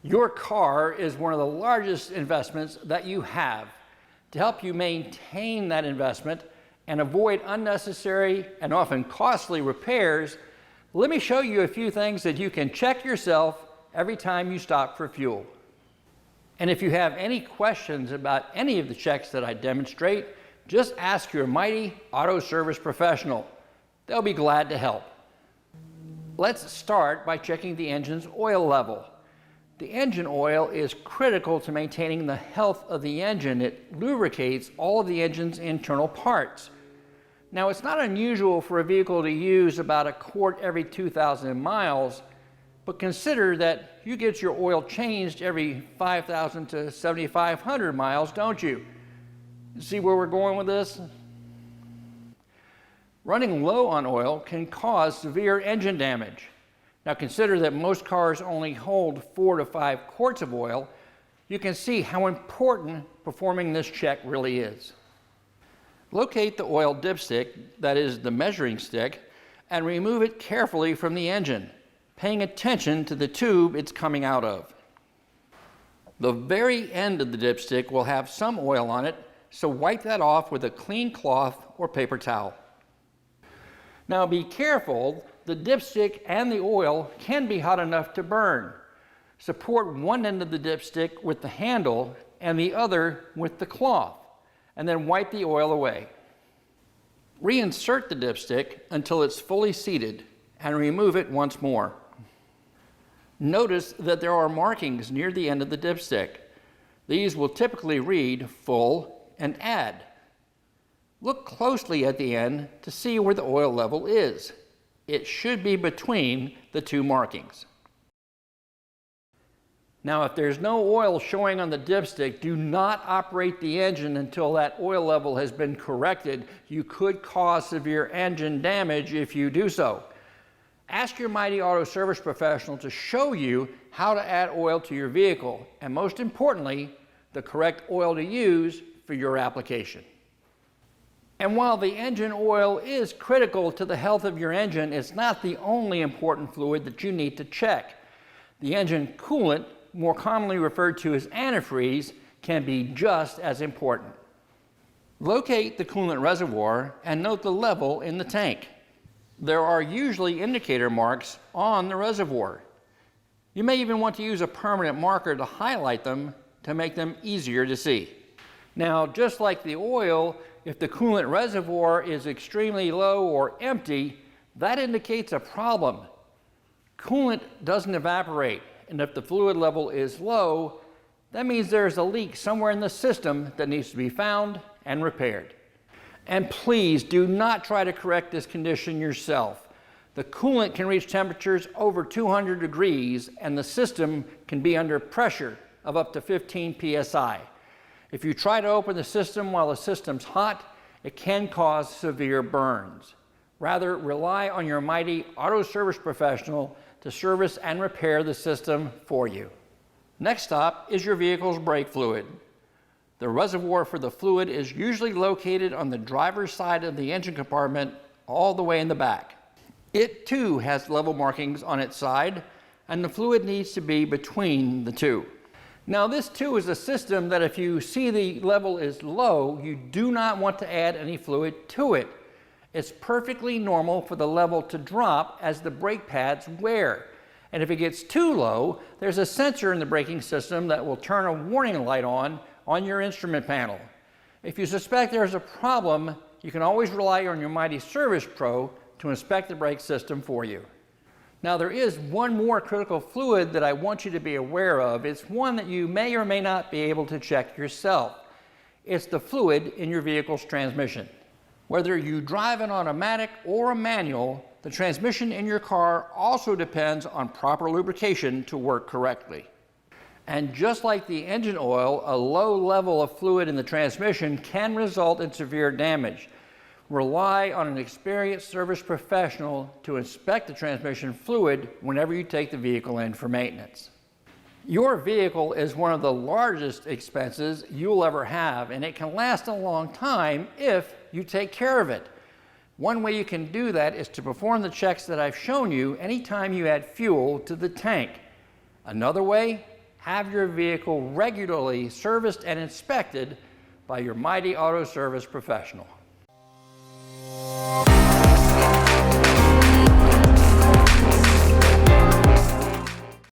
Your car is one of the largest investments that you have. To help you maintain that investment and avoid unnecessary and often costly repairs, let me show you a few things that you can check yourself every time you stop for fuel. And if you have any questions about any of the checks that I demonstrate, just ask your mighty auto service professional. They'll be glad to help. Let's start by checking the engine's oil level. The engine oil is critical to maintaining the health of the engine. It lubricates all of the engine's internal parts. Now, it's not unusual for a vehicle to use about a quart every 2,000 miles, but consider that you get your oil changed every 5,000 to 7,500 miles, don't you? See where we're going with this? Running low on oil can cause severe engine damage. Now consider that most cars only hold 4 to 5 quarts of oil. You can see how important performing this check really is. Locate the oil dipstick, that is the measuring stick, and remove it carefully from the engine, paying attention to the tube it's coming out of. The very end of the dipstick will have some oil on it, so wipe that off with a clean cloth or paper towel. Now be careful. The dipstick and the oil can be hot enough to burn. Support one end of the dipstick with the handle and the other with the cloth, and then wipe the oil away. Reinsert the dipstick until it's fully seated and remove it once more. Notice that there are markings near the end of the dipstick. These will typically read full and add. Look closely at the end to see where the oil level is. It should be between the two markings. Now, if there's no oil showing on the dipstick, do not operate the engine until that oil level has been corrected. You could cause severe engine damage if you do so. Ask your mighty auto service professional to show you how to add oil to your vehicle, and most importantly, the correct oil to use for your application. And while the engine oil is critical to the health of your engine, it's not the only important fluid that you need to check. The engine coolant, more commonly referred to as antifreeze, can be just as important. Locate the coolant reservoir and note the level in the tank. There are usually indicator marks on the reservoir. You may even want to use a permanent marker to highlight them to make them easier to see. Now, just like the oil, if the coolant reservoir is extremely low or empty, that indicates a problem. Coolant doesn't evaporate, and if the fluid level is low, that means there's a leak somewhere in the system that needs to be found and repaired. And please do not try to correct this condition yourself. The coolant can reach temperatures over 200 degrees, and the system can be under pressure of up to 15 psi. If you try to open the system while the system's hot, it can cause severe burns. Rather, rely on your mighty auto service professional to service and repair the system for you. Next stop is your vehicle's brake fluid. The reservoir for the fluid is usually located on the driver's side of the engine compartment all the way in the back. It too has level markings on its side, and the fluid needs to be between the two. Now, this too is a system that if you see the level is low, you do not want to add any fluid to it. It's perfectly normal for the level to drop as the brake pads wear. And if it gets too low, there's a sensor in the braking system that will turn a warning light on your instrument panel. If you suspect there's a problem, you can always rely on your mighty service pro to inspect the brake system for you. Now, there is one more critical fluid that I want you to be aware of. It's one that you may or may not be able to check yourself. It's the fluid in your vehicle's transmission. Whether you drive an automatic or a manual, the transmission in your car also depends on proper lubrication to work correctly. And just like the engine oil, a low level of fluid in the transmission can result in severe damage. Rely on an experienced service professional to inspect the transmission fluid whenever you take the vehicle in for maintenance. Your vehicle is one of the largest expenses you'll ever have, and it can last a long time if you take care of it. One way you can do that is to perform the checks that I've shown you anytime you add fuel to the tank. Another way, have your vehicle regularly serviced and inspected by your Mighty Auto Service professional.